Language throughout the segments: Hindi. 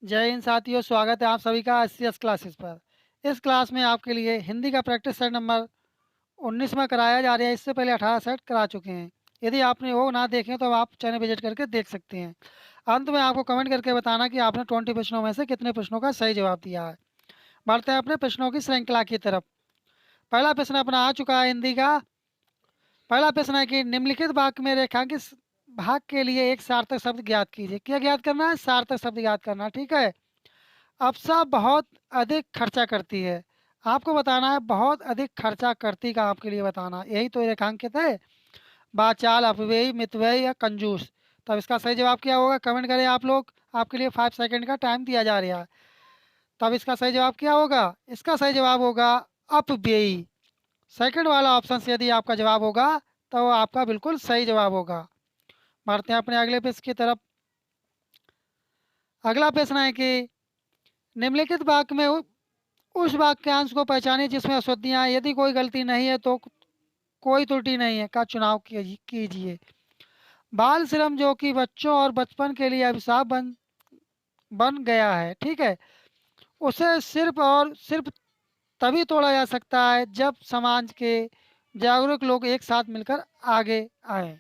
जय हिंद साथियों, स्वागत है आप सभी का एससीएस क्लासेस पर। इस क्लास में आपके लिए हिंदी का प्रैक्टिस सेट नंबर 19 में कराया जा रहा है। इससे पहले 18 सेट करा चुके हैं। यदि आपने वो ना देखें तो आप चैनल विजिट करके देख सकते हैं। अंत में आपको कमेंट करके बताना कि आपने 20 प्रश्नों में से कितने प्रश्नों का सही जवाब दिया है। बढ़ते हैं अपने प्रश्नों की श्रृंखला की तरफ। पहला प्रश्न अपना आ चुका है हिंदी का। पहला प्रश्न है कि निम्नलिखित वाक्य में रेखांकित भाग के लिए एक सार्थक शब्द ज्ञात कीजिए। क्या ज्ञात करना है? सार्थक शब्द ज्ञात करना। ठीक है। अप्सरा बहुत अधिक खर्चा करती है। आपको बताना है बहुत अधिक खर्चा करती का आपके लिए बताना है। यही तो रेखांकित है। बाचाल, अपव्ययी, मितव्ययी या कंजूस। तब इसका सही जवाब क्या होगा? कमेंट करें आप लोग। आपके लिए 5 सेकंड का टाइम दिया जा रहा है। तब इसका सही जवाब क्या होगा? इसका सही जवाब होगा अपव्ययी। सेकंड वाला ऑप्शन से यदि आपका जवाब होगा तो आपका बिल्कुल सही जवाब होगा। बढ़ते हैं अपने अगले पेज की तरफ। अगला प्रश्न है कि निम्नलिखित वाक्य में उस वाक्यांश को पहचानें जिसमें अशुद्धियां हैं। यदि कोई गलती नहीं है तो कोई त्रुटि नहीं है का चुनाव कीजिए। बाल श्रम जो कि बच्चों और बचपन के लिए अभिशाप बन बन गया है, ठीक है, उसे सिर्फ और सिर्फ तभी तोड़ा जा सकता है जब समाज के जागरूक लोग एक साथ मिलकर आगे आए।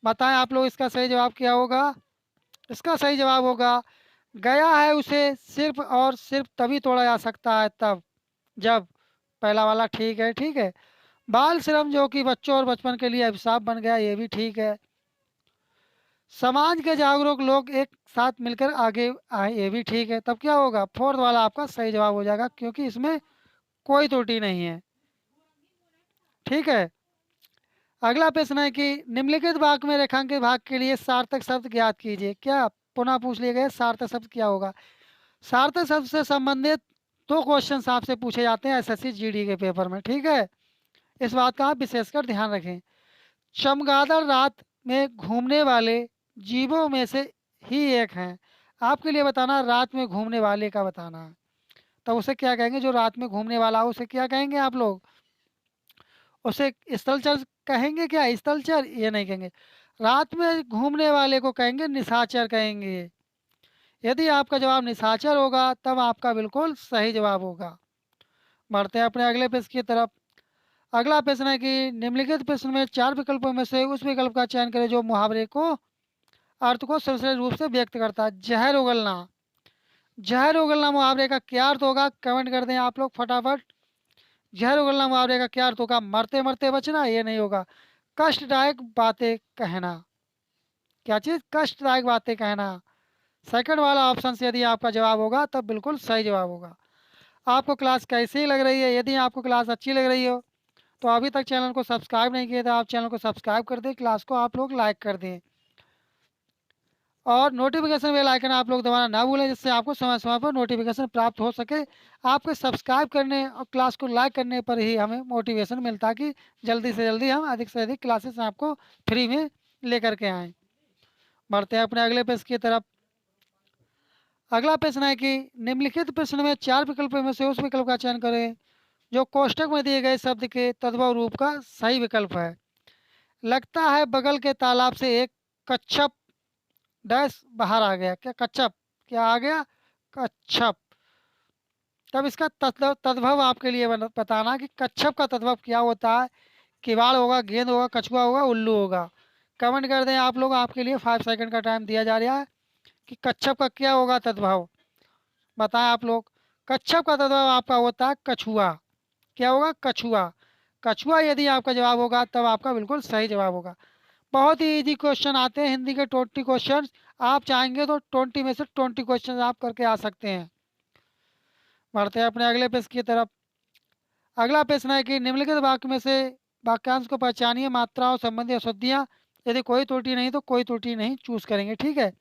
बताएं आप लोग इसका सही जवाब क्या होगा? इसका सही जवाब होगा गया है उसे सिर्फ और सिर्फ तभी तोड़ा जा सकता है तब जब। पहला वाला ठीक है, ठीक है। बाल श्रम जो कि बच्चों और बचपन के लिए अभिशाप बन गया, ये भी ठीक है। समाज के जागरूक लोग एक साथ मिलकर आगे आए, ये भी ठीक है। तब क्या होगा? फोर्थ वाला आपका सही जवाब हो जाएगा क्योंकि इसमें कोई त्रुटि नहीं है। ठीक है। अगला प्रश्न है कि निम्नलिखित वाक्य में रेखांकित भाग के लिए सार्थक शब्द ज्ञात कीजिए। क्या पुनः पूछ लिए गए सार्थक शब्द क्या होगा? सार्थक शब्द से संबंधित दो क्वेश्चन आपसे पूछे जाते हैं एसएससी जीडी के पेपर में। ठीक है। इस बात का आप विशेषकर ध्यान रखें। चमगादड़ रात में घूमने वाले जीवों में से ही एक हैं। आपके लिए बताना रात में घूमने वाले का बताना है। तो उसे क्या कहेंगे? जो रात में घूमने वाला हो उसे क्या कहेंगे आप लोग? उसे स्थलचर कहेंगे क्या? स्थलचर ये नहीं कहेंगे। रात में घूमने वाले को कहेंगे निशाचर कहेंगे। यदि आपका जवाब निशाचर होगा तब आपका बिल्कुल सही जवाब होगा। बढ़ते हैं अपने अगले प्रश्न की तरफ। अगला प्रश्न है कि निम्नलिखित प्रश्न में चार विकल्पों में से उस विकल्प का चयन करें जो मुहावरे को अर्थ को सरसरी रूप से व्यक्त करता है। जहर उगलना। जहर उगलना मुहावरे का क्या अर्थ होगा? कमेंट कर दें आप लोग फटाफट। जहर उगलना मुहावरे का क्या अर्थ होगा? मरते मरते बचना, ये नहीं होगा। कष्टदायक बातें कहना। क्या चीज? कष्टदायक बातें कहना। सेकंड वाला ऑप्शन से यदि आपका जवाब होगा तब बिल्कुल सही जवाब होगा। आपको क्लास कैसी लग रही है? यदि आपको क्लास अच्छी लग रही हो तो अभी तक चैनल को सब्सक्राइब नहीं किया तो आप चैनल को सब्सक्राइब कर दें, क्लास को आप लोग लाइक कर दें और नोटिफिकेशन बेल आइकन आप लोग दबाना ना भूलें जिससे आपको समय समय पर नोटिफिकेशन प्राप्त हो सके। आपके सब्सक्राइब करने और क्लास को लाइक करने पर ही हमें मोटिवेशन मिलता है कि जल्दी से जल्दी हम अधिक से अधिक क्लासेस आपको फ्री में लेकर के आएँ। बढ़ते हैं अपने अगले पेज की तरफ। अगला प्रश्न है कि निम्नलिखित प्रश्न में चार विकल्पों में से उस विकल्प का चयन करें जो कोष्ठक में दिए गए शब्द के तद्भव रूप का सही विकल्प है। लगता है बगल के तालाब से एक कच्छप डैश बाहर आ गया। क्या कच्छप? क्या आ गया? कच्छप। तब इसका तद्भव आपके लिए बताना कि कच्छप का तद्भव क्या होता है। किवाड़ होगा, गेंद होगा, कछुआ होगा, उल्लू होगा। कमेंट कर दें आप लोग। आपके लिए 5 सेकंड का टाइम दिया जा रहा है कि कच्छप का क्या होगा तद्भव। बताएं आप लोग। कच्छप का तद्भव आपका होता है कछुआ। क्या होगा? कछुआ। कछुआ यदि आपका जवाब होगा तब आपका बिल्कुल सही जवाब होगा। बहुत ही इजी क्वेश्चन आते हैं हिंदी के 20 क्वेश्चन। आप चाहेंगे तो 20 में से 20 क्वेश्चन आप करके आ सकते हैं। बढ़ते हैं अपने अगले प्रश्न की तरफ। अगला प्रश्न है कि निम्नलिखित वाक्य में से वाक्यांश को पहचानिए मात्राओं संबंधी अशुद्धियां। यदि कोई त्रुटि नहीं तो कोई त्रुटि नहीं चूज करेंगे। ठीक है।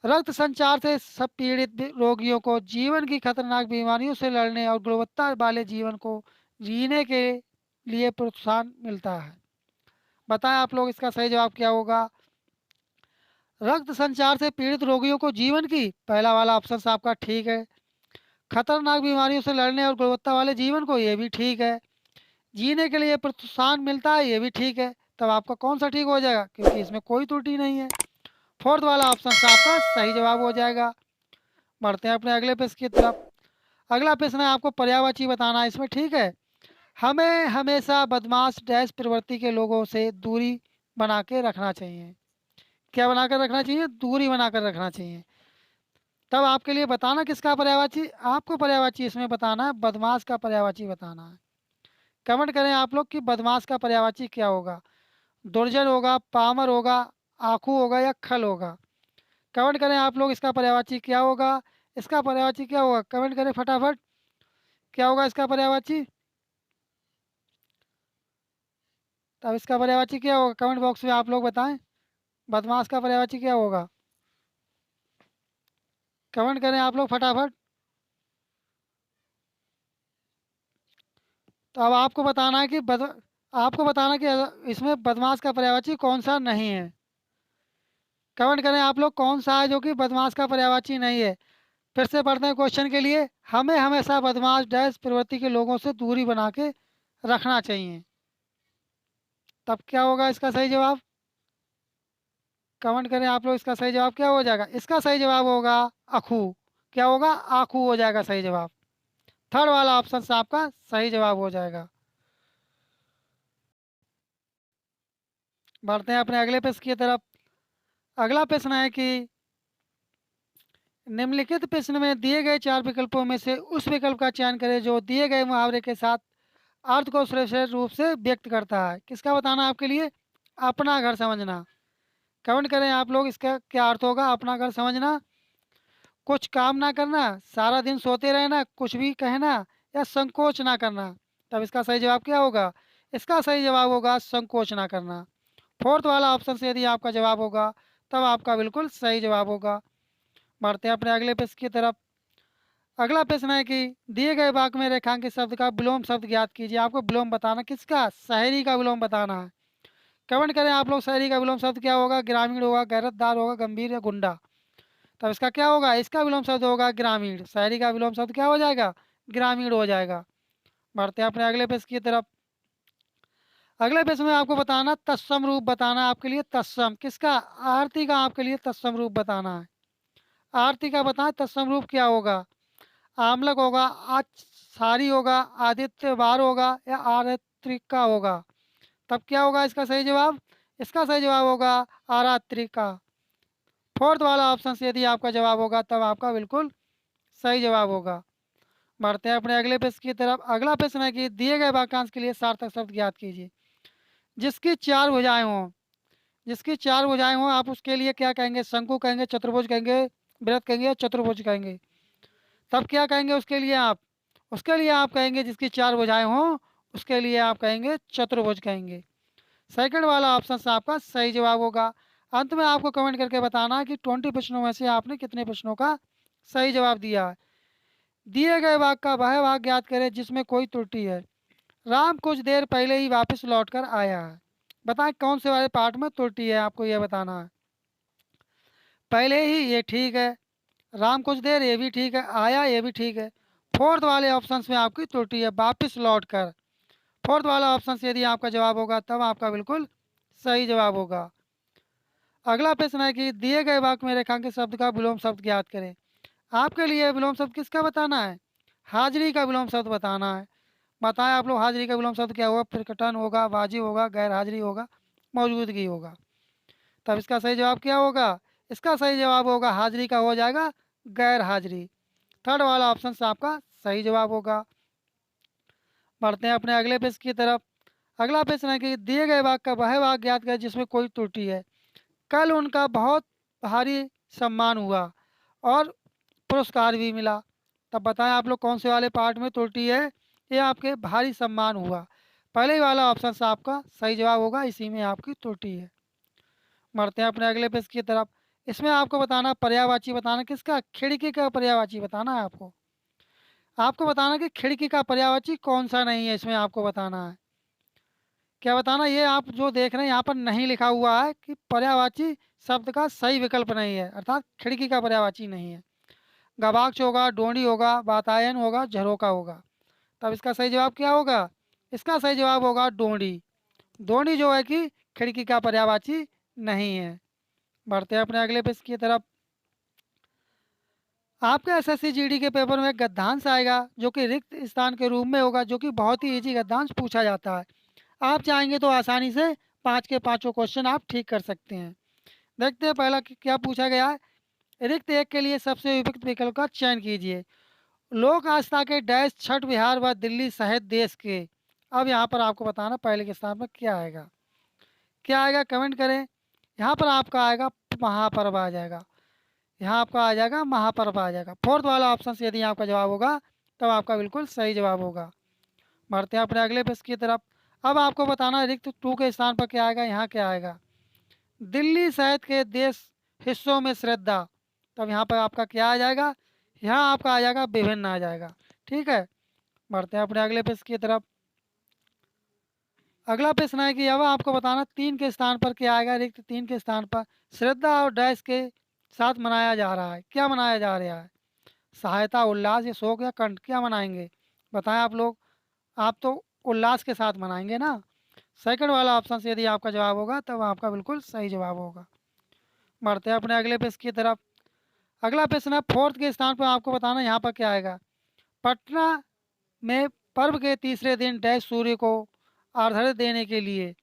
रक्त संचार से सब पीड़ित रोगियों को जीवन की खतरनाक बीमारियों से लड़ने और गुणवत्ता वाले जीवन को जीने के लिए प्रोत्साहन मिलता है। बताएं आप लोग इसका सही जवाब क्या होगा? रक्त संचार से पीड़ित रोगियों को जीवन की, पहला वाला ऑप्शन आपका ठीक है। खतरनाक बीमारियों से लड़ने और गुणवत्ता वाले जीवन को, ये भी ठीक है। जीने के लिए प्रोत्साहन मिलता है, ये भी ठीक है। तब आपका कौन सा ठीक हो जाएगा? क्योंकि इसमें कोई त्रुटि नहीं है। फोर्थ वाला ऑप्शन आपका सही जवाब हो जाएगा। बढ़ते हैं अपने अगले प्रश्न की तरफ। अगला प्रश्न है, आपको पर्यायवाची बताना है इसमें, ठीक है। हमें हमेशा बदमाश डैश प्रवृत्ति के लोगों से दूरी बना के रखना चाहिए। क्या बना कर रखना चाहिए? दूरी बना कर रखना चाहिए। तब आपके लिए बताना किसका पर्यायवाची, आपको पर्यायवाची इसमें बताना है, बदमाश का पर्यायवाची बताना है। कमेंट करें आप लोग कि बदमाश का पर्यायवाची क्या होगा। दुर्जन होगा, पामर होगा, आखू होगा या खल होगा। कमेंट करें आप लोग इसका पर्यायवाची क्या होगा। इसका पर्यायवाची क्या होगा, कमेंट करें फटाफट। क्या होगा इसका पर्यायवाची? तब इसका पर्यायवाची क्या होगा, कमेंट बॉक्स में आप लोग बताएं। बदमाश का पर्यायवाची क्या होगा, कमेंट करें आप लोग फटाफट। तो अब आपको बताना है कि आपको बताना कि इसमें बदमाश का पर्यायवाची कौन सा नहीं है। कमेंट करें आप लोग कौन सा है जो कि बदमाश का पर्यायवाची नहीं है। फिर से पढ़ते हैं क्वेश्चन के लिए। हमें हमेशा बदमाश डैश प्रवृत्ति के लोगों से दूरी बना के रखना चाहिए। तब क्या होगा इसका सही जवाब, कमेंट करें आप लोग। इसका सही जवाब क्या हो जाएगा, इसका सही जवाब होगा अखू। क्या होगा, आखू हो जाएगा सही जवाब। थर्ड वाला ऑप्शन से आपका सही जवाब हो जाएगा। बढ़ते हैं अपने अगले प्रश्न की तरफ। अगला प्रश्न है कि निम्नलिखित प्रश्न में दिए गए चार विकल्पों में से उस विकल्प का चयन करें जो दिए गए मुहावरे के साथ अर्थ को श्रेष्ठ रूप से व्यक्त करता है। किसका बताना है आपके लिए, अपना घर समझना। कमेंट करें आप लोग, इसका क्या अर्थ होगा, अपना घर समझना। कुछ काम ना करना, सारा दिन सोते रहना, कुछ भी कहना, या संकोच ना करना। तब इसका सही जवाब क्या होगा, इसका सही जवाब होगा संकोच ना करना। फोर्थ वाला ऑप्शन से यदि आपका जवाब होगा तब आपका बिल्कुल सही जवाब होगा। बढ़ते हैं अपने अगले प्रश्न की तरफ। अगला प्रश्न है कि दिए गए वाक्य में रेखांकित शब्द का विलोम शब्द ज्ञात कीजिए। आपको विलोम बताना, किसका, शहरी का विलोम बताना है। कमेंट करें आप लोग, शहरी का विलोम शब्द क्या होगा, ग्रामीण होगा, गैरतदार होगा, गंभीर या गुंडा। तब इसका क्या होगा, इसका विलोम शब्द होगा ग्रामीण। शहरी का विलोम शब्द क्या हो जाएगा, ग्रामीण हो जाएगा। बढ़ते हैं अपने अगले प्रश्न की तरफ। अगले प्रश्न में आपको बताना तत्सम रूप बताना है आपके लिए। तत्सम किसका, आरती का आपके लिए तत्सम रूप बताना है। आरती का बताएं तत्सम रूप क्या होगा। आमलक होगा, आचारी होगा, आदित्यवार होगा या आरात्रिका होगा। तब क्या होगा इसका सही जवाब, इसका सही जवाब होगा आरात्रिका। फोर्थ वाला ऑप्शन से यदि आपका जवाब होगा तब आपका बिल्कुल सही जवाब होगा। बढ़ते हैं अपने अगले प्रश्न की तरफ। अगला प्रश्न है कि दिए गए वाक्यांश के लिए सार्थक शब्द ज्ञात कीजिए। जिसकी चार भुजाएं हों, जिसकी चार भुजाएं हों आप उसके लिए क्या कहेंगे, शंकु कहेंगे, चतुर्भुज कहेंगे, वृत्त कहेंगे या चतुर्भुज कहेंगे। तब क्या कहेंगे उसके लिए आप, उसके लिए आप कहेंगे जिसकी चार भुजाएं हों उसके लिए आप कहेंगे चतुर्भुज कहेंगे। सेकंड वाला ऑप्शन से आपका सही जवाब होगा। अंत में आपको कमेंट करके बताना है कि 20 प्रश्नों में से आपने कितने प्रश्नों का सही जवाब दिया है। दिए गए वाक्य का वह भाग ज्ञात करें जिसमें कोई त्रुटि है। राम कुछ देर पहले ही वापस लौट कर आया है। बताएं कौन से वाले पार्ट में त्रुटि है, आपको यह बताना है। पहले ही ये ठीक है, राम कुछ देर ये भी ठीक है, आया ये भी ठीक है। फोर्थ वाले ऑप्शन में आपकी त्रुटि है, वापस लौट कर। फोर्थ वाला ऑप्शन से यदि आपका जवाब होगा तब आपका बिल्कुल सही जवाब होगा। अगला प्रश्न है कि दिए गए वाक्य में रेखांकित शब्द का विलोम शब्द ज्ञात करें। आपके लिए विलोम शब्द किसका बताना है, हाजिरी का विलोम शब्द बताना है। बताएं आप लोग हाजिरी का विलोम शब्द क्या होगा, प्रकटन होगा, वाजिब होगा, गैर हाजिरी होगा, मौजूदगी होगा। तब इसका सही जवाब क्या होगा, इसका सही जवाब होगा हाजिरी का हो जाएगा गैर हाजिरी। थर्ड वाला ऑप्शन से आपका सही जवाब होगा। बढ़ते हैं अपने अगले प्रश्न की तरफ। अगला प्रश्न है कि दिए गए वाक्य का वह वाक्य ज्ञात करें जिसमें कोई त्रुटि है। कल उनका बहुत भारी सम्मान हुआ और पुरस्कार भी मिला। तब बताएं आप लोग कौन से वाले पार्ट में त्रुटि है, ये आपके भारी सम्मान हुआ। पहले ही वाला ऑप्शन से आपका सही जवाब होगा, इसी में आपकी त्रुटि है। बढ़ते हैं अपने अगले प्रश्न की तरफ। इसमें आपको बताना पर्यायवाची बताना, किसका, खिड़की का पर्यायवाची बताना है आपको। आपको बताना कि खिड़की का पर्यायवाची कौन सा नहीं है, इसमें आपको बताना है। क्या बताना, ये आप जो देख रहे हैं यहाँ पर नहीं लिखा हुआ है कि पर्यायवाची शब्द का सही विकल्प नहीं है, अर्थात खिड़की का पर्यायवाची नहीं है। गवाक्ष होगा, डोंडी होगा, वातायन होगा, झरोका होगा। तब इसका सही जवाब क्या होगा, इसका सही जवाब होगा डोंडी। डोंडी जो है कि खिड़की का पर्यायवाची नहीं है। बढ़ते हैं अपने अगले प्रश्न की तरफ। आपके एसएससी जीडी के पेपर में गद्यांश आएगा जो कि रिक्त स्थान के रूप में होगा, जो कि बहुत ही इजी गद्यांश पूछा जाता है। आप चाहेंगे तो आसानी से 5 के पाँचों क्वेश्चन आप ठीक कर सकते हैं। देखते हैं पहला क्या पूछा गया है। रिक्त एक के लिए सबसे उपयुक्त विकल्प का चयन कीजिए। लोक आस्था के डैश छठ बिहार व दिल्ली सहित देश के। अब यहाँ पर आपको बताना पहले के स्थान पर क्या आएगा। क्या आएगा कमेंट करें। यहाँ पर आपका आएगा महापर्व आ जाएगा। यहाँ आपका आ जाएगा महापर्व आ जाएगा। फोर्थ वाला ऑप्शन से यदि आपका जवाब होगा तब आपका बिल्कुल सही जवाब होगा। बढ़ते हैं अपने अगले प्रश्न की तरफ। अब आपको बताना रिक्त टू के स्थान पर क्या आएगा। यहाँ क्या आएगा। दिल्ली सहित के देश हिस्सों में श्रद्धा। तब यहाँ पर आपका क्या आ जाएगा। यहाँ आपका आ जाएगा विभिन्न आ जाएगा। ठीक है, बढ़ते हैं अपने अगले प्रश्न की तरफ। अगला प्रश्न है कि अब आपको बताना 3 के स्थान पर क्या आएगा। रिक्त 3 के स्थान पर श्रद्धा और डैश के साथ मनाया जा रहा है। क्या मनाया जा रहा है। सहायता, उल्लास या शोक या कंठ, क्या मनाएंगे बताएं आप लोग। आप तो उल्लास के साथ मनाएंगे ना। सेकंड वाला ऑप्शन से यदि आपका जवाब होगा तब आपका बिल्कुल सही जवाब होगा। बढ़ते हैं अपने अगले प्रश्न की तरफ। अगला प्रश्न है फोर्थ के स्थान पर आपको बताना यहाँ पर क्या आएगा। पटना में पर्व के तीसरे दिन डैश सूर्य को अर्घ्य देने के लिए।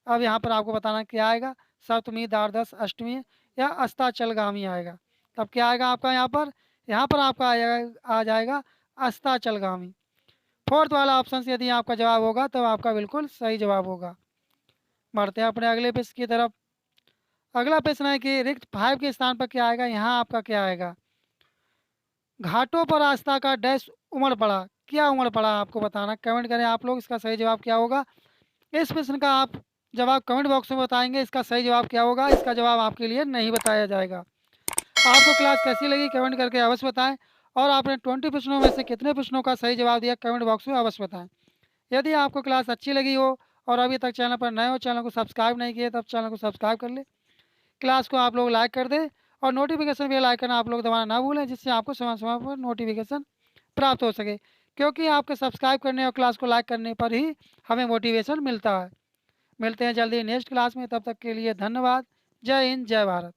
अब यहाँ पर आपको बताना क्या आएगा। सप्तमी, द्वादश, अष्टमी या अस्ताचलगामी आएगा। तब क्या आएगा आपका यहाँ पर। यहाँ पर आपका आ जाएगा अस्ताचलगामी। फोर्थ वाला ऑप्शन से यदि आपका जवाब होगा तब आपका बिल्कुल सही जवाब होगा। बढ़ते हैं अपने अगले प्रश्न की तरफ। अगला प्रश्न है कि रिक्त 5 के स्थान पर क्या आएगा। यहाँ आपका क्या आएगा। घाटों पर आस्था का डैश उमड़ पड़ा। क्या उमड़ पड़ा आपको बताना, कमेंट करें आप लोग। इसका सही जवाब क्या होगा। इस प्रश्न का आप जवाब कमेंट बॉक्स में बताएंगे। इसका सही जवाब क्या होगा। इसका जवाब आपके लिए नहीं बताया जाएगा। आपको क्लास कैसी लगी कमेंट करके अवश्य बताएं। और आपने 20 प्रश्नों में से कितने प्रश्नों का सही जवाब दिया कमेंट बॉक्स में अवश्य बताएं। यदि आपको क्लास अच्छी लगी हो और अभी तक चैनल पर नए हो, चैनल को सब्सक्राइब नहीं किए, तब चैनल को सब्सक्राइब कर ले। क्लास को आप लोग लाइक कर दें और नोटिफिकेशन बेल आइकन आप लोग दबाना ना भूलें, जिससे आपको समय समय पर नोटिफिकेशन प्राप्त हो सके। क्योंकि आपके सब्सक्राइब करने और क्लास को लाइक करने पर ही हमें मोटिवेशन मिलता है। मिलते हैं जल्दी नेक्स्ट क्लास में, तब तक के लिए धन्यवाद। जय हिंद, जय भारत।